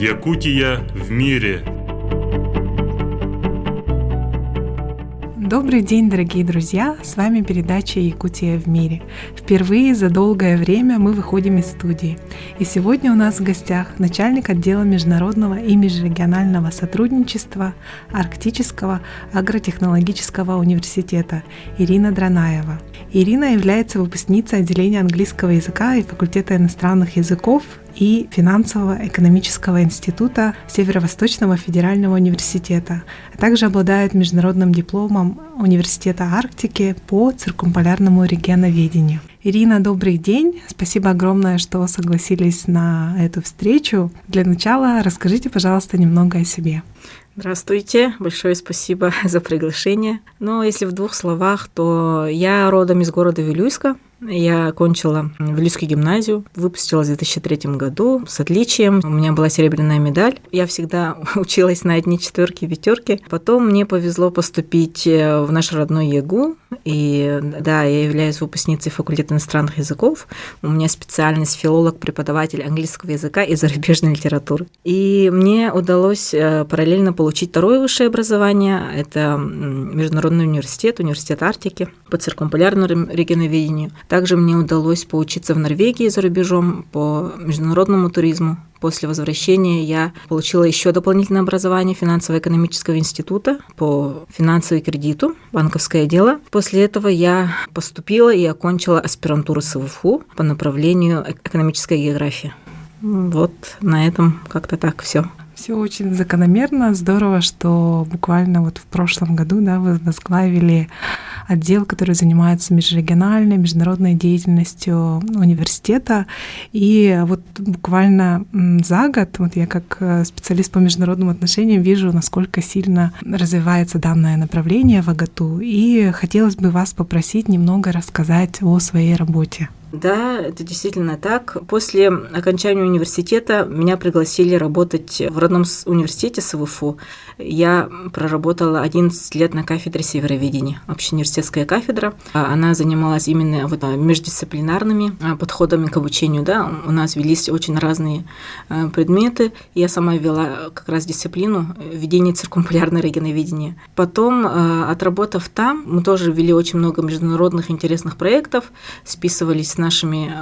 Якутия в мире. Добрый день, дорогие друзья! С вами передача «Якутия в мире». Впервые за долгое время мы выходим из студии. И сегодня у нас в гостях начальник отдела международного и межрегионального сотрудничества Арктического агротехнологического университета Ирина Дранаева. Ирина является выпускницей отделения английского языка и факультета иностранных языков и финансово-экономического института Северо-Восточного федерального университета, а также обладает международным дипломом Университета Арктики по циркумполярному регионоведению. Ирина, добрый день. Спасибо огромное, что согласились на эту встречу. Для начала расскажите, пожалуйста, немного о себе. Здравствуйте, большое спасибо за приглашение. Но если в двух словах, то я родом из города Вилюйска. Я окончила Вилюйскую гимназию, выпустилась в 2003 году с отличием. У меня была серебряная медаль. Я всегда училась на одни четверки, пятерки. Потом мне повезло поступить в наш родной ЕГУ. И да, я являюсь выпускницей факультета иностранных языков. У меня специальность филолог-преподаватель английского языка и зарубежной литературы. И мне удалось параллельно получить второе высшее образование. Это Международный университет, университет Арктики по циркумполярному регионоведению. Также мне удалось поучиться в Норвегии за рубежом по международному туризму. После возвращения я получила еще дополнительное образование финансово-экономического института по финансовому кредиту, банковское дело. После этого я поступила и окончила аспирантуру СВФУ по направлению экономическая география. Вот на этом как-то так все. Все очень закономерно. Здорово, что буквально вот в прошлом году вы возглавили отдел, который занимается межрегиональной, международной деятельностью университета. И вот буквально за год, вот я как специалист по международным отношениям вижу, насколько сильно развивается данное направление в АГАТУ. И хотелось бы вас попросить немного рассказать о своей работе. Да, это действительно так. После окончания университета меня пригласили работать в родном университете СВФУ. Я проработала 11 лет на кафедре североведения, общеуниверситетская кафедра. Она занималась именно междисциплинарными подходами к обучению. Да. У нас велись очень разные предметы. Я сама вела как раз дисциплину ведения циркумполярного регионоведения. Потом, отработав там, мы тоже вели очень много международных интересных проектов, списывались с нашими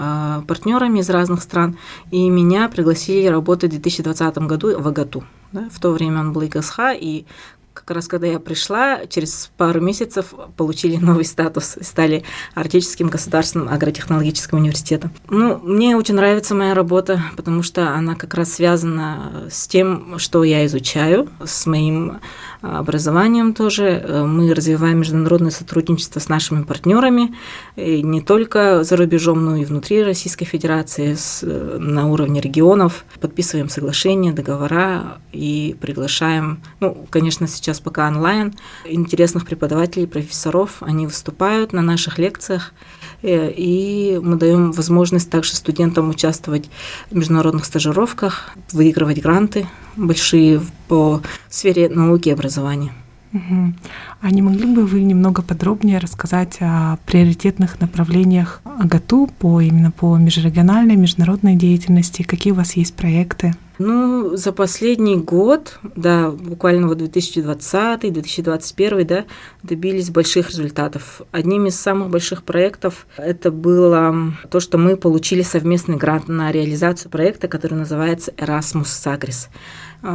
партнерами из разных стран, и меня пригласили работать в 2020 году в АГАТУ. Да? В то время он был ИГСХ, и как раз когда я пришла, через пару месяцев получили новый статус и стали Арктическим государственным агротехнологическим университетом. Мне очень нравится моя работа, потому что она как раз связана с тем, что я изучаю, с моим образованием тоже. Мы развиваем международное сотрудничество с нашими партнерами, не только за рубежом, но и внутри Российской Федерации, на уровне регионов. Подписываем соглашения, договора и приглашаем, конечно, сейчас пока онлайн, интересных преподавателей, профессоров. Они выступают на наших лекциях, и мы даем возможность также студентам участвовать в международных стажировках, выигрывать гранты большие по сфере науки и образования. Угу. А не могли бы вы немного подробнее рассказать о приоритетных направлениях АГАТУ именно по межрегиональной, международной деятельности? Какие у вас есть проекты? За последний год, буквально 2020-2021, добились больших результатов. Одним из самых больших проектов это было то, что мы получили совместный грант на реализацию проекта, который называется Erasmus Sagres.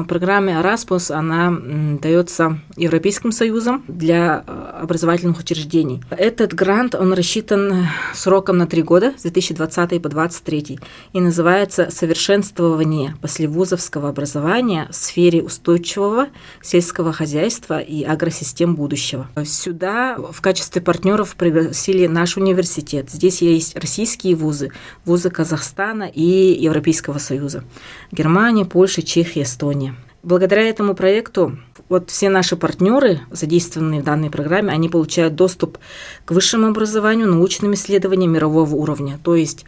Программа Erasmus, она дается Европейским Союзом для образовательных учреждений. Этот грант, он рассчитан сроком на 3 года, с 2020 по 2023, и называется «Совершенствование послевузовского образования в сфере устойчивого сельского хозяйства и агросистем будущего». Сюда в качестве партнеров пригласили наш университет. Здесь есть российские вузы, вузы Казахстана и Европейского Союза, Германия, Польша, Чехия, Эстония. Благодаря этому проекту все наши партнеры, задействованные в данной программе, они получают доступ к высшему образованию, научным исследованиям мирового уровня. То есть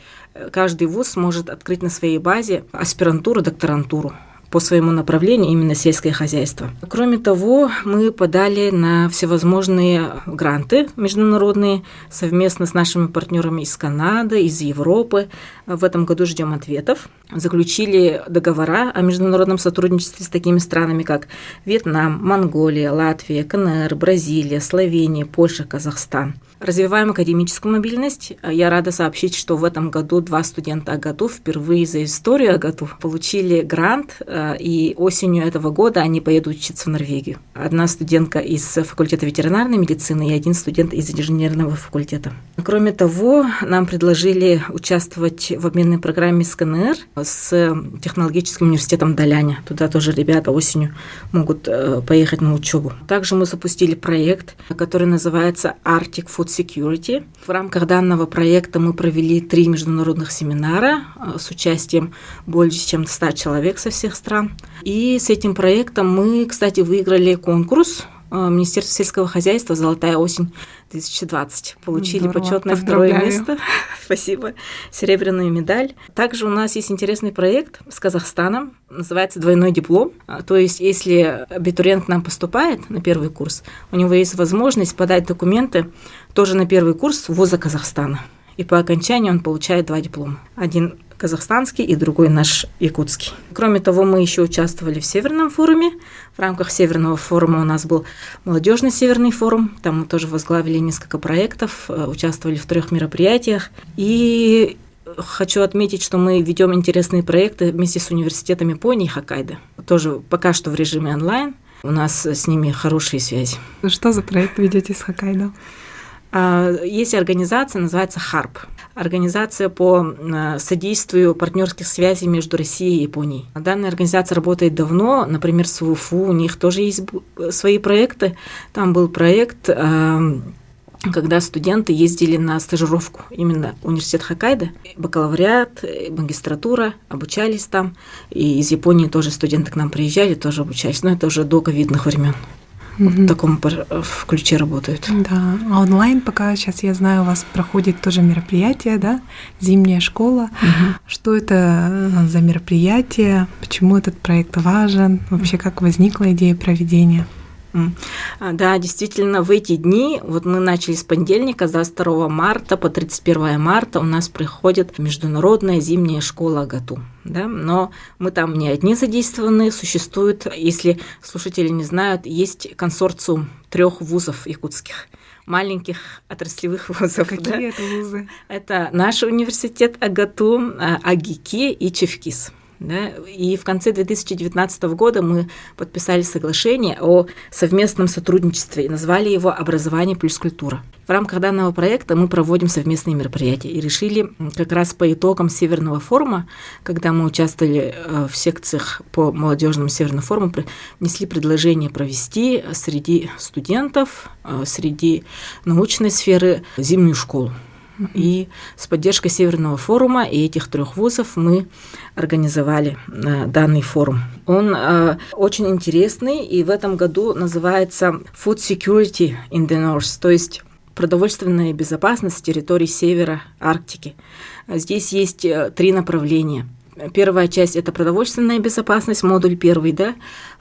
каждый вуз может открыть на своей базе аспирантуру, докторантуру по своему направлению, именно сельское хозяйство. Кроме того, мы подали на всевозможные гранты международные совместно с нашими партнерами из Канады, из Европы. В этом году ждем ответов. заключили договора о международном сотрудничестве с такими странами, как Вьетнам, Монголия, Латвия, КНР, Бразилия, Словения, Польша, Казахстан. Развиваем академическую мобильность. Я рада сообщить, что в этом году 2 студента АГАТУ впервые за историю АГАТУ получили грант, и осенью этого года они поедут учиться в Норвегию. Одна студентка из факультета ветеринарной медицины и 1 студент из инженерного факультета. Кроме того, нам предложили участвовать в обменной программе с КНР, с технологическим университетом Даляня. Туда тоже ребята осенью могут поехать на учебу. Также мы запустили проект, который называется Arctic Food Security. В рамках данного проекта мы провели 3 международных семинара с участием более чем 100 человек со всех стран. И с этим проектом мы, кстати, выиграли конкурс Министерства сельского хозяйства «Золотая осень 2020». Получили Здорово, почетное поздравляю. 2 место. Спасибо. Серебряную медаль. Также у нас есть интересный проект с Казахстаном. Называется «Двойной диплом». То есть, если абитуриент к нам поступает на 1-й курс, у него есть возможность подать документы тоже на 1-й курс вуза Казахстана. И по окончанию он получает 2 диплома. Один казахстанский и другой наш якутский. Кроме того, мы еще участвовали в Северном форуме. В рамках Северного форума у нас был молодежный Северный форум. Там мы тоже возглавили несколько проектов, участвовали в 3 мероприятиях. И хочу отметить, что мы ведем интересные проекты вместе с университетом Японии и Хоккайдо. Тоже пока что в режиме онлайн. У нас с ними хорошие связи. Что за проект ведете с Хоккайдо? Есть организация, называется ХАРП. Организация по содействию партнерских связей между Россией и Японией. Данная организация работает давно, например, с ВУФУ, у них тоже есть свои проекты. Там был проект, когда студенты ездили на стажировку именно в университет Хоккайдо, бакалавриат, магистратура, обучались там. И из Японии тоже студенты к нам приезжали, тоже обучались. Но это уже до ковидных времен. В таком ключе работают. Да, а онлайн пока сейчас, я знаю, у вас проходит тоже мероприятие, да, зимняя школа. Что это за мероприятие, почему этот проект важен, вообще как возникла идея проведения? Да, действительно, в эти дни, вот мы начали с понедельника, с 22 марта по 31 марта у нас приходит международная зимняя школа АГАТУ. Да? Но мы там не одни задействованы, существует, если слушатели не знают, есть консорциум 3 вузов якутских, маленьких отраслевых вузов. Какие это вузы? Это наш университет АГАТУ, АГИКИ и ЧЕФКИС. Да? И в конце 2019 года мы подписали соглашение о совместном сотрудничестве и назвали его «Образование плюс культура». В рамках данного проекта мы проводим совместные мероприятия и решили как раз по итогам Северного форума, когда мы участвовали в секциях по молодежному Северному форуму, внесли предложение провести среди студентов, среди научной сферы зимнюю школу. И с поддержкой Северного форума и этих 3 вузов мы организовали данный форум. Он очень интересный, и в этом году называется Food Security in the North, то есть продовольственная безопасность территорий севера Арктики. Здесь есть 3 направления. Первая часть – это продовольственная безопасность, модуль 1, да.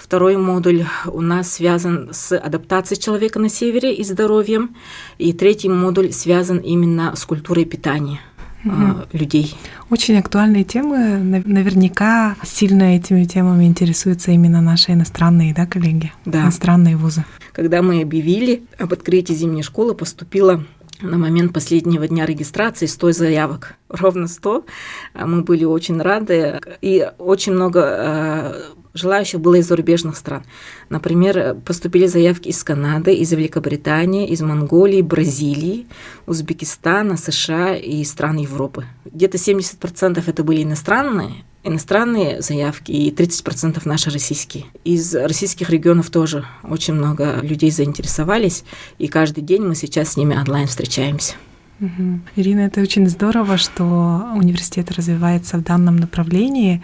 2 модуль у нас связан с адаптацией человека на севере и здоровьем. И 3 модуль связан именно с культурой питания людей. Очень актуальные темы. Наверняка сильно этими темами интересуются именно наши иностранные, да, коллеги? Да. Иностранные вузы. Когда мы объявили об открытии зимней школы, поступило на момент последнего дня регистрации 100 заявок. Ровно 100. Мы были очень рады. И очень много желающих было из зарубежных стран. Например, поступили заявки из Канады, из Великобритании, из Монголии, Бразилии, Узбекистана, США и стран Европы. Где-то 70% это были иностранные заявки и 30% наши российские. Из российских регионов тоже очень много людей заинтересовались, и каждый день мы сейчас с ними онлайн встречаемся. Ирина, это очень здорово, что университет развивается в данном направлении,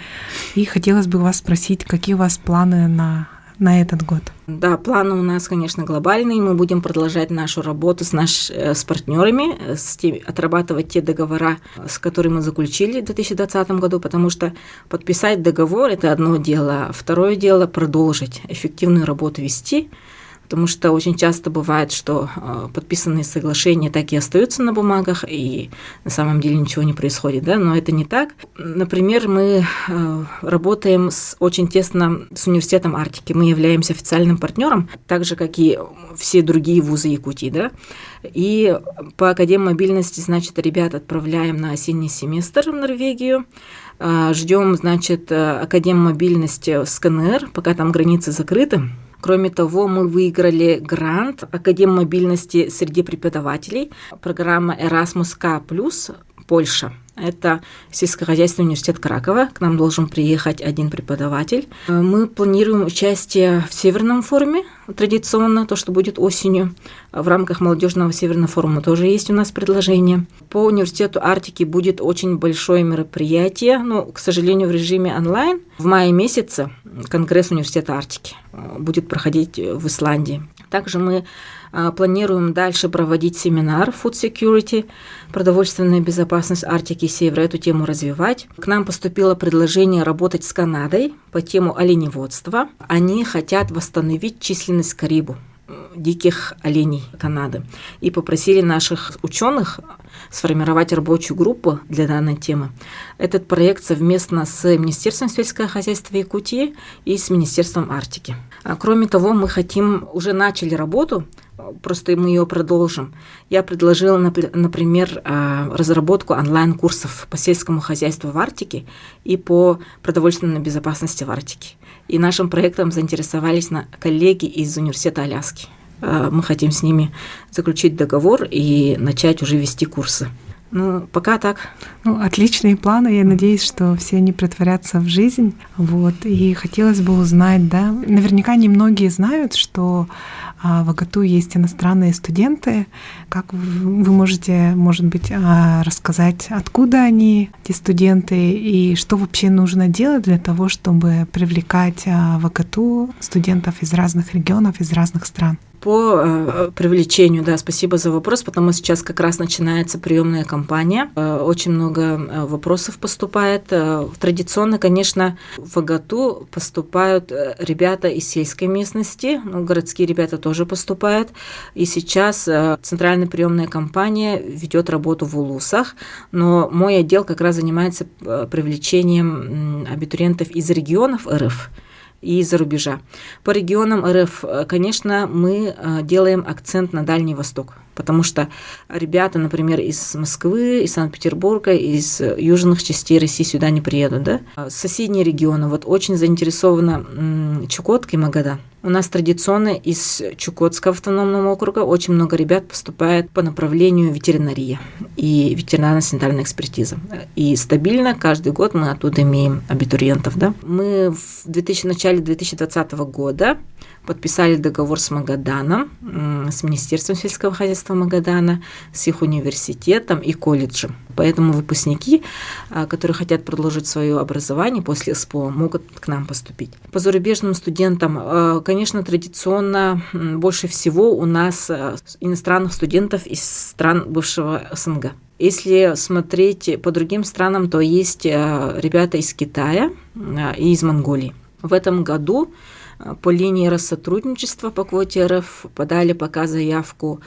и хотелось бы вас спросить, какие у вас планы на этот год? Да, планы у нас, конечно, глобальные. Мы будем продолжать нашу работу с партнерами, отрабатывать те договора, с которыми мы заключили в 2020 году, потому что подписать договор – это одно дело, а второе дело – продолжить эффективную работу вести. потому что очень часто бывает, что подписанные соглашения так и остаются на бумагах, и на самом деле ничего не происходит, да, но это не так. Например, мы работаем очень тесно с университетом Арктики, мы являемся официальным партнером, так же, как и все другие вузы Якутии, да, и по Академмобильности, значит, ребят отправляем на осенний семестр в Норвегию, ждем, значит, Академмобильности с КНР, пока там границы закрыты. Кроме того, мы выиграли грант Академмобильности среди преподавателей, программа Erasmus K+, Польша. Это сельскохозяйственный университет Кракова. К нам должен приехать один преподаватель. Мы планируем участие в Северном форуме, традиционно, то, что будет осенью. В рамках молодежного Северного форума тоже есть у нас предложение. По университету Арктики будет очень большое мероприятие, но, к сожалению, в режиме онлайн. В мае месяце Конгресс университета Арктики будет проходить в Исландии. Также мы планируем дальше проводить семинар Food Security, продовольственная безопасность Арктики и Севера, эту тему развивать. К нам поступило предложение работать с Канадой по тему оленеводства. Они хотят восстановить численность карибу, диких оленей Канады, и попросили наших ученых сформировать рабочую группу для данной темы. Этот проект совместно с Министерством сельского хозяйства Якутии и с Министерством Арктики. Кроме того, мы уже начали работу, просто мы ее продолжим. Я предложила, например, разработку онлайн-курсов по сельскому хозяйству в Арктике и по продовольственной безопасности в Арктике. И нашим проектом заинтересовались коллеги из Университета Аляски. Мы хотим с ними заключить договор и начать уже вести курсы. Ну, пока так. Ну, отличные планы. Я надеюсь, что все они претворятся в жизнь. Вот. И хотелось бы узнать, да, наверняка немногие знают, что в АГАТУ есть иностранные студенты. Как вы можете, может быть, рассказать, откуда они, эти студенты, и что вообще нужно делать для того, чтобы привлекать в АГАТУ студентов из разных регионов, из разных стран? По привлечению, да, спасибо за вопрос, потому что сейчас как раз начинается приемная кампания. Очень много вопросов поступает. Традиционно, конечно, в АГАТУ поступают ребята из сельской местности, городские ребята тоже поступают. И сейчас центральная приемная кампания ведет работу в улусах, но мой отдел как раз занимается привлечением абитуриентов из регионов РФ и из-за рубежа. По регионам РФ, конечно, мы делаем акцент на Дальний Восток, потому что ребята, например, из Москвы, из Санкт-Петербурга, из южных частей России сюда не приедут, да? Соседние регионы, вот очень заинтересованы Чукотка и Магадан. У нас традиционно из Чукотского автономного округа очень много ребят поступает по направлению ветеринария и ветеринарно-санитарная экспертиза. И стабильно каждый год мы оттуда имеем абитуриентов, да? Мы в начале 2020 года подписали договор с Магаданом, с Министерством сельского хозяйства Магадана, с их университетом и колледжем. Поэтому выпускники, которые хотят продолжить свое образование после СПО, могут к нам поступить. По зарубежным студентам, конечно, традиционно больше всего у нас иностранных студентов из стран бывшего СНГ. Если смотреть по другим странам, то есть ребята из Китая и из Монголии. В этом году по линии Россотрудничества по квоте РФ подали пока заявку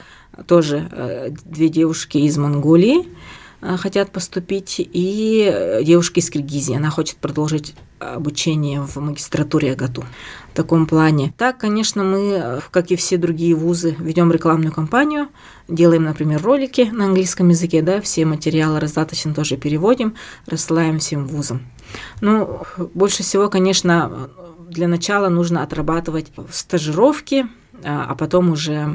тоже 2 девушки из Монголии хотят поступить, и девушка из Киргизии. Она хочет продолжить обучение в магистратуре АГАТУ в таком плане. Так, конечно, мы, как и все другие вузы, ведем рекламную кампанию, делаем, например, ролики на английском языке, да, все материалы раздаточно тоже переводим, рассылаем всем вузам. Ну, больше всего, конечно, для начала нужно отрабатывать стажировки, а потом уже,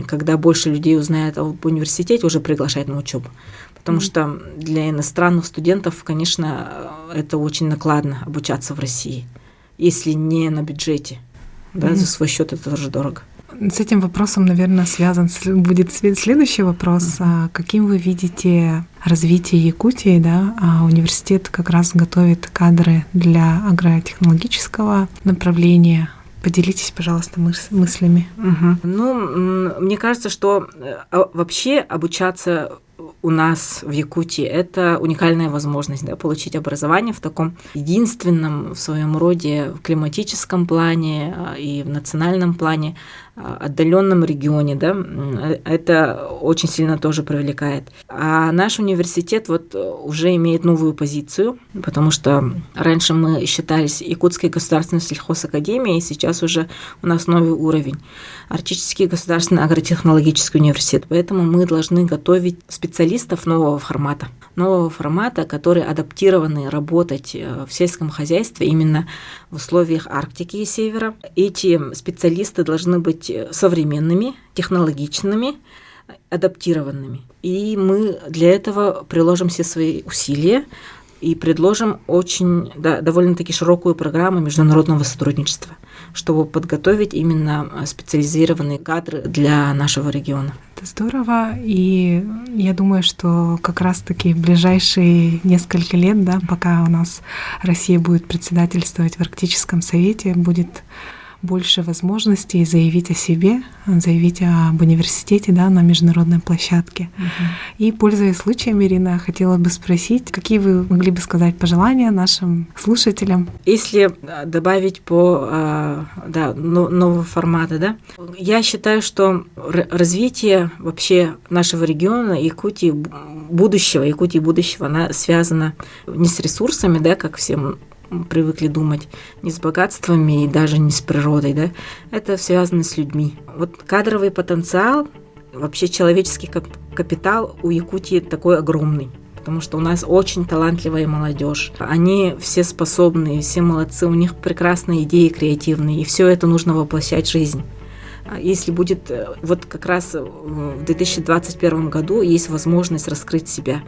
когда больше людей узнает об университете, уже приглашать на учебу. Потому что для иностранных студентов, конечно, это очень накладно обучаться в России, если не на бюджете. Да, за свой счет это тоже дорого. С этим вопросом, наверное, связан будет следующий вопрос. Каким вы видите развитие Якутии? Да? Университет как раз готовит кадры для агротехнологического направления. Поделитесь, пожалуйста, мыслями. Ну, мне кажется, что вообще обучаться у нас в Якутии, это уникальная возможность, да, получить образование в таком единственном в своем роде в климатическом плане и в национальном плане отдаленном регионе, да, это очень сильно тоже привлекает. А наш университет вот уже имеет новую позицию, потому что раньше мы считались Якутской государственной сельхозакадемией, и сейчас уже у нас новый уровень. Арктический государственный агротехнологический университет. Поэтому мы должны готовить специалистов нового формата, которые адаптированы работать в сельском хозяйстве именно в условиях Арктики и Севера. Эти специалисты должны быть современными, технологичными, адаптированными. И мы для этого приложим все свои усилия и предложим очень довольно-таки широкую программу международного сотрудничества, чтобы подготовить именно специализированные кадры для нашего региона. Это здорово, и я думаю, что как раз-таки в ближайшие несколько лет, да, пока у нас Россия будет председательствовать в Арктическом совете, будет больше возможностей заявить о себе, заявить об университете, да, на международной площадке. И, пользуясь случаем, Ирина, хотела бы спросить, какие вы могли бы сказать пожелания нашим слушателям? Если добавить по нового формата, да, я считаю, что развитие вообще нашего региона, Якутии будущего, она связана не с ресурсами, да, как все привыкли думать, не с богатствами и даже не с природой, да, это связано с людьми. Вот кадровый потенциал, вообще человеческий капитал у Якутии такой огромный, потому что у нас очень талантливая молодежь. Они все способные, все молодцы, у них прекрасные идеи креативные, и все это нужно воплощать в жизнь. Если будет, вот как раз в 2021 году есть возможность раскрыть себя,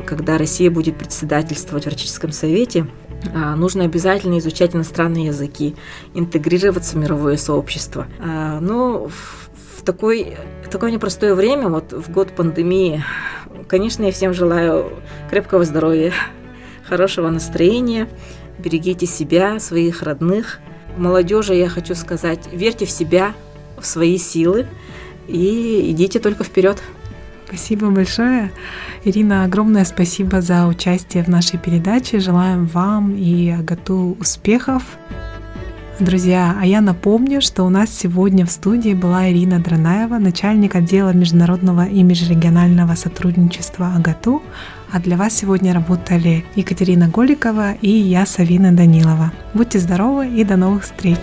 когда Россия будет председательствовать в Арктическом совете, нужно обязательно изучать иностранные языки, интегрироваться в мировое сообщество. Но в такое непростое время, вот в год пандемии, конечно, я всем желаю крепкого здоровья, хорошего настроения, берегите себя, своих родных. Молодежи я хочу сказать, верьте в себя, в свои силы и идите только вперед. Спасибо большое. Ирина, огромное спасибо за участие в нашей передаче. Желаем вам и Агату успехов. Друзья, а я напомню, что у нас сегодня в студии была Ирина Дранаева, начальник отдела международного и межрегионального сотрудничества АГАТУ, а для вас сегодня работали Екатерина Голикова и я, Савина Данилова. Будьте здоровы и до новых встреч!